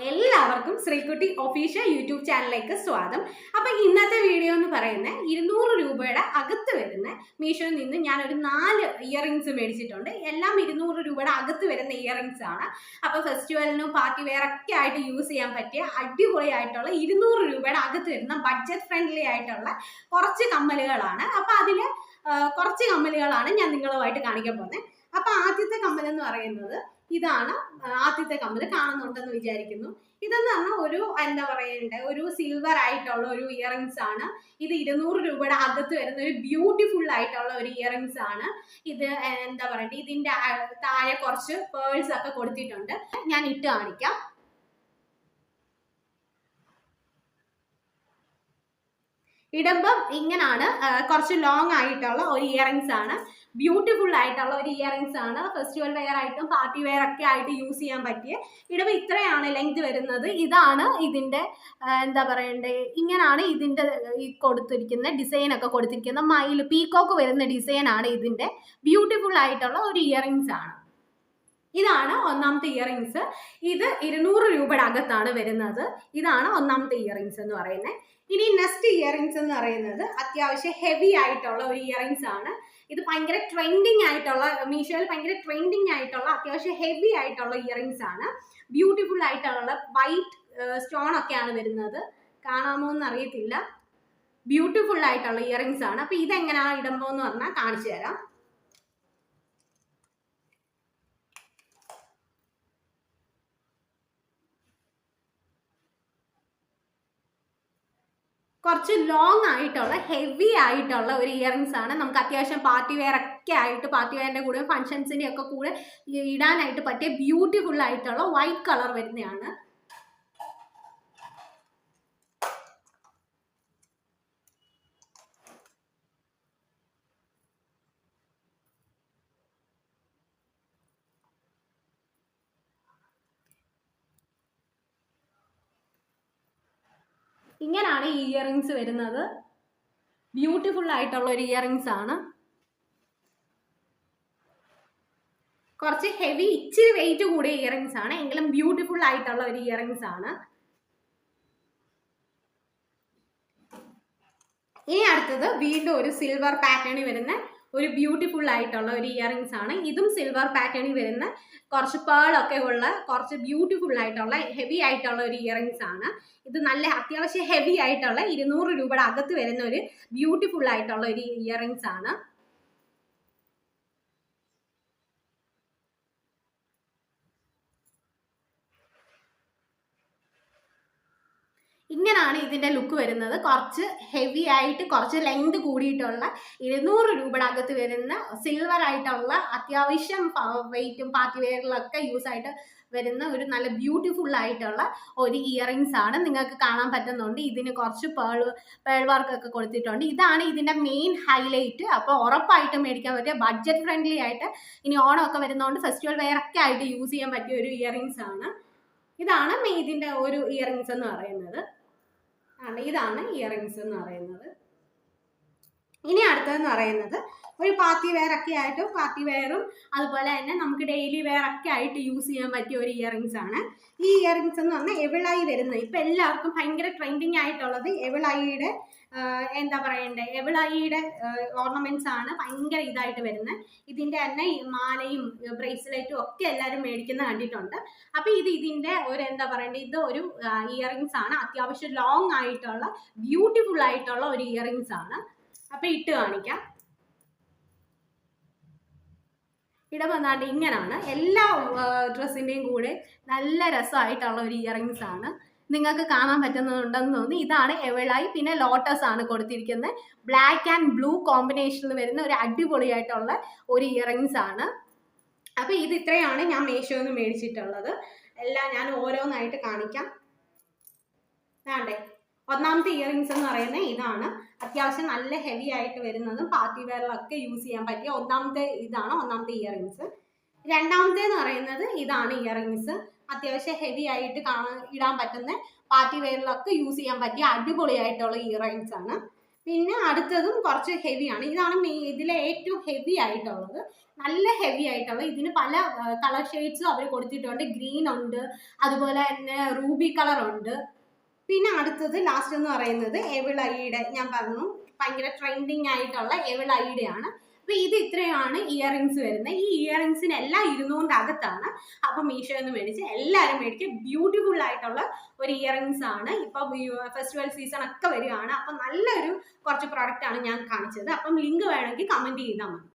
എല്ലാവർക്കും Sreekutty official YouTube ചാനലിലേക്ക് സ്വാഗതം. അപ്പോൾ ഇന്നത്തെ വീഡിയോ എന്ന് പറയുന്നത് 200 രൂപയുടെ അകത്ത് വരുന്ന മീഷോയിൽ നിന്ന് ഞാനൊരു 4 ഇയറിങ്സ് മേടിച്ചിട്ടുണ്ട്. എല്ലാം 200 രൂപയുടെ അകത്ത് വരുന്ന ഇയറിങ്സ് ആണ്. അപ്പോൾ ഫെസ്റ്റിവലിനും പാർട്ടി വെയർ ഒക്കെ ആയിട്ട് യൂസ് ചെയ്യാൻ പറ്റിയ അടിപൊളിയായിട്ടുള്ള 200 രൂപയുടെ അകത്ത് വരുന്ന ബഡ്ജറ്റ് ഫ്രണ്ട്ലി ആയിട്ടുള്ള കുറച്ച് കമ്മലുകളാണ്. അപ്പോൾ അതിൽ കുറച്ച് കമ്മലുകളാണ് ഞാൻ നിങ്ങളുമായിട്ട് കാണിക്കാൻ പോകുന്നത്. അപ്പോൾ ആദ്യത്തെ കമ്മൽ എന്ന് പറയുന്നത് ഇതാണ്. ആദ്യത്തെ കമ്മൽ കാണുന്നുണ്ടെന്ന് വിചാരിക്കുന്നു. ഇതെന്ന് പറഞ്ഞാൽ ഒരു എന്താ പറയണ്ടേ, ഒരു സിൽവർ ആയിട്ടുള്ള ഒരു ഇയറിങ്സ് ആണ്. ഇത് 200 രൂപയുടെ അകത്ത് വരുന്ന ഒരു ബ്യൂട്ടിഫുൾ ആയിട്ടുള്ള ഒരു ഇയറിങ്സ് ആണ്. ഇത് എന്താ പറയണ്ടേ, ഇതിന്റെ താഴെ കുറച്ച് പേൾസ് ഒക്കെ കൊടുത്തിട്ടുണ്ട്. ഞാൻ ഇട്ട് കാണിക്കാം. ഇടുമ്പം ഇങ്ങനാണ്. കുറച്ച് ലോങ് ആയിട്ടുള്ള ഒരു ഇയറിങ്സ് ആണ്. ബ്യൂട്ടിഫുൾ ആയിട്ടുള്ള ഒരു ഇയറിങ്സ് ആണ്. ഫെസ്റ്റിവൽ വെയർ ആയിട്ടും പാർട്ടി വെയർ ഒക്കെ ആയിട്ട് യൂസ് ചെയ്യാൻ പറ്റിയ. ഇടുമ്പോൾ ഇത്രയാണ് ലെങ്ത് വരുന്നത്. ഇതാണ് ഇതിന്റെ എന്താ പറയണ്ടേ, ഇങ്ങനാണ് ഇതിന്റെ ഈ കൊടുത്തിരിക്കുന്ന ഡിസൈൻ ഒക്കെ കൊടുത്തിരിക്കുന്ന മയിൽ പീക്കോക്ക് വരുന്ന ഡിസൈൻ ആണ്. ഇതിന്റെ ബ്യൂട്ടിഫുൾ ആയിട്ടുള്ള ഒരു ഇയറിങ്സ് ആണ്. ഇതാണ് ഒന്നാമത്തെ ഇയറിങ്സ്. ഇത് 200 രൂപയുടെ അകത്താണ് വരുന്നത്. ഇതാണ് ഒന്നാമത്തെ ഇയറിങ്സ് എന്ന് പറയുന്നത്. ഇനി നെക്സ്റ്റ് ഇയറിങ്സ് എന്ന് പറയുന്നത് അത്യാവശ്യം ഹെവി ആയിട്ടുള്ള ഒരു ഇയറിങ്സ് ആണ്. ഇത് ഭയങ്കര ട്രെൻഡിങ് ആയിട്ടുള്ള, മീഷോയിൽ ഭയങ്കര ട്രെൻഡിങ് ആയിട്ടുള്ള അത്യാവശ്യം ഹെവി ആയിട്ടുള്ള ഇയറിങ്സ് ആണ്. ബ്യൂട്ടിഫുൾ ആയിട്ടുള്ള വൈറ്റ് സ്റ്റോൺ ഒക്കെയാണ് വരുന്നത്. കാണാമോ എന്ന് അറിയത്തില്ല. ബ്യൂട്ടിഫുൾ ആയിട്ടുള്ള ഇയറിങ്സ് ആണ്. അപ്പൊ ഇതെങ്ങനെയാണ് ഇടുമ്പോൾ എന്ന് പറഞ്ഞാൽ കാണിച്ചു തരാം. കുറച്ച് ലോങ് ആയിട്ടുള്ള ഹെവി ആയിട്ടുള്ള ഒരു ഇയറിങ്സ് ആണ്. നമുക്ക് അത്യാവശ്യം പാർട്ടി വെയർ ഒക്കെ ആയിട്ട്, പാർട്ടി വെയറിന്റെ കൂടെ ഫംഗ്ഷൻസിന്റെ ഒക്കെ കൂടെ ഇടാനായിട്ട് പറ്റിയ ബ്യൂട്ടിഫുൾ ആയിട്ടുള്ള വൈറ്റ് കളർ വരുന്നതാണ്. ഇങ്ങനാണ് ഈ ഇയറിങ്സ് വരുന്നത്. ബ്യൂട്ടിഫുൾ ആയിട്ടുള്ള ഒരു ഇയറിങ്സ് ആണ്. കുറച്ച് ഹെവി, ഇച്ചിരി വെയിറ്റ് കൂടിയ ഇയറിങ്സ് ആണ്, എങ്കിലും ബ്യൂട്ടിഫുൾ ആയിട്ടുള്ള ഒരു ഇയറിങ്സ് ആണ്. ഇനി അടുത്തത് വീണ്ടും ഒരു സിൽവർ പാറ്റേണിൽ വരുന്ന ഒരു ബ്യൂട്ടിഫുൾ ആയിട്ടുള്ള ഒരു ഇയറിങ്സ് ആണ്. ഇതും സിൽവർ പാറ്റേണിൽ വരുന്ന കുറച്ച് പേളൊക്കെ ഉള്ള കുറച്ച് ബ്യൂട്ടിഫുൾ ആയിട്ടുള്ള ഹെവി ആയിട്ടുള്ള ഒരു ഇയറിങ്സ് ആണ്. ഇത് നല്ല അത്യാവശ്യം ഹെവി ആയിട്ടുള്ള 200 രൂപയുടെ അകത്ത് വരുന്ന ഒരു ബ്യൂട്ടിഫുൾ ആയിട്ടുള്ള ഒരു ഇയറിങ്സ് ആണ്. ഇങ്ങനാണ് ഇതിന്റെ ലുക്ക് വരുന്നത്. കുറച്ച് ഹെവി ആയിട്ട് കുറച്ച് ലെങ്ത് കൂടിയിട്ടുള്ള 200 രൂപയുടെ അകത്ത് വരുന്ന സിൽവർ ആയിട്ടുള്ള അത്യാവശ്യം വെയിറ്റും പാർട്ടി വെയറിലൊക്കെ യൂസ് ആയിട്ട് വരുന്ന ഒരു നല്ല ബ്യൂട്ടിഫുൾ ആയിട്ടുള്ള ഒരു ഇയറിങ്സ് ആണ്. നിങ്ങൾക്ക് കാണാൻ പറ്റുന്നുണ്ട്. ഇതിന് കുറച്ച് പേൾ വർക്ക് ഒക്കെ കൊടുത്തിട്ടുണ്ട്. ഇതാണ് ഇതിന്റെ മെയിൻ ഹൈലൈറ്റ്. അപ്പോൾ ഉറപ്പായിട്ടും മേടിക്കാൻ പറ്റിയ ബഡ്ജറ്റ് ഫ്രണ്ട്ലി ആയിട്ട്, ഇനി ഓണം ഒക്കെ വരുന്നതുകൊണ്ട് ഫെസ്റ്റിവൽ വെയർ ഒക്കെ ആയിട്ട് യൂസ് ചെയ്യാൻ പറ്റിയ ഒരു ഇയറിങ്സ് ആണ്. ഇതാണ് ഇതിന്റെ ഒരു ഇയറിങ്സ് എന്ന് പറയുന്നത്. ഇതാണ് ഇയറിങ്സ് എന്ന് പറയുന്നത്. ഇനി അടുത്തതെന്ന് പറയുന്നത് ഒരു പാർട്ടി വെയർ ഒക്കെ ആയിട്ട്, പാർട്ടി വെയറും അതുപോലെ തന്നെ നമുക്ക് ഡെയിലി വെയർ ഒക്കെ ആയിട്ട് യൂസ് ചെയ്യാൻ പറ്റിയ ഒരു ഇയറിങ്സ് ആണ്. ഈ ഇയറിങ്സ് എന്ന് പറഞ്ഞാൽ എവിളായി വരുന്നത്. ഇപ്പം എല്ലാവർക്കും ഭയങ്കര ട്രെൻഡിങ് ആയിട്ടുള്ളത് എവിളായിയുടെ എന്താ പറയണ്ടേ, എവിളായിയുടെ ഓർണമെന്റ്സ് ആണ് ഭയങ്കര ഇതായിട്ട് വരുന്നത്. ഇതിന്റെ തന്നെ മാലയും ബ്രേസ്ലെറ്റും ഒക്കെ എല്ലാവരും മേടിക്കുന്ന കണ്ടിട്ടുണ്ട്. അപ്പൊ ഇതിന്റെ ഒരു എന്താ പറയണ്ടേ, ഇത് ഒരു ഇയറിങ്സ് ആണ്. അത്യാവശ്യം ലോങ് ആയിട്ടുള്ള ബ്യൂട്ടിഫുൾ ആയിട്ടുള്ള ഒരു ഇയറിങ്സ് ആണ്. അപ്പൊ ഇട്ട് കാണിക്കാം. ഇടവന്നാണ്ട് ഇങ്ങനാണ്. എല്ലാ ഡ്രസ്സിന്റെയും കൂടെ നല്ല രസമായിട്ടുള്ള ഒരു ഇയറിങ്സ് ആണ്. നിങ്ങൾക്ക് കാണാൻ പറ്റുന്നുണ്ടെന്ന് തോന്നി. ഇതാണ് എവളായി. പിന്നെ ലോട്ടസ് ആണ് കൊടുത്തിരിക്കുന്നത്. ബ്ലാക്ക് ആൻഡ് ബ്ലൂ കോമ്പിനേഷനിൽ വരുന്ന ഒരു അടിപൊളിയായിട്ടുള്ള ഒരു ഇയറിങ്സ് ആണ്. അപ്പൊ ഇത് ഇത്രയാണ് ഞാൻ മീഷോയിൽ നിന്ന് മേടിച്ചിട്ടുള്ളത്. എല്ലാം ഞാൻ ഓരോന്നായിട്ട് കാണിക്കാം. വേണ്ടേ, ഒന്നാമത്തെ ഇയറിങ്സ് എന്ന് പറയുന്നത് ഇതാണ്. അത്യാവശ്യം നല്ല ഹെവി ആയിട്ട് വരുന്നതും പാർട്ടി വെയറിലൊക്കെ യൂസ് ചെയ്യാൻ പറ്റിയ ഒന്നാമത്തെ ഇയറിങ്സ്. രണ്ടാമത്തേന്ന് പറയുന്നത് ഇതാണ് ഇയറിങ്സ്. അത്യാവശ്യം ഹെവി ആയിട്ട് ഇടാൻ പറ്റുന്ന പാർട്ടി വെയറിലൊക്കെ യൂസ് ചെയ്യാൻ പറ്റിയ അടിപൊളിയായിട്ടുള്ള ഇയറിങ്സ് ആണ്. പിന്നെ അടുത്തതും കുറച്ച് ഹെവിയാണ്. ഇതാണ് ഇതിലെ ഏറ്റവും ഹെവി ആയിട്ടുള്ളത്. നല്ല ഹെവി ആയിട്ടുള്ള, ഇതിന് പല കളർ ഷെയ്ഡ്സും അവർ കൊടുത്തിട്ടുണ്ട്. ഗ്രീൻ ഉണ്ട്, അതുപോലെ തന്നെ റൂബി കളർ ഉണ്ട്. പിന്നെ അടുത്തത് ലാസ്റ്റ് എന്ന് പറയുന്നത് എവിളൈയുടെ, ഞാൻ പറഞ്ഞു ഭയങ്കര ട്രെൻഡിങ് ആയിട്ടുള്ള എവിളൈയുടെ ആണ്. അപ്പൊ ഇത് ഇത്രയാണ് ഇയറിങ്സ് വരുന്നത്. ഈ ഇയറിങ്സിന് എല്ലാം 200 അകത്താണ്. അപ്പൊ മീഷോയിൽ നിന്ന് മേടിച്ച് എല്ലാവരും മേടിക്കുക. ബ്യൂട്ടിഫുൾ ആയിട്ടുള്ള ഒരു ഇയറിങ്സ് ആണ്. ഇപ്പൊ ഫെസ്റ്റിവൽ സീസൺ ഒക്കെ വരികയാണ്. അപ്പൊ നല്ലൊരു കുറച്ച് പ്രോഡക്റ്റ് ആണ് ഞാൻ കാണിച്ചത്. അപ്പം ലിങ്ക് വേണമെങ്കിൽ കമന്റ് ചെയ്താൽ മതി.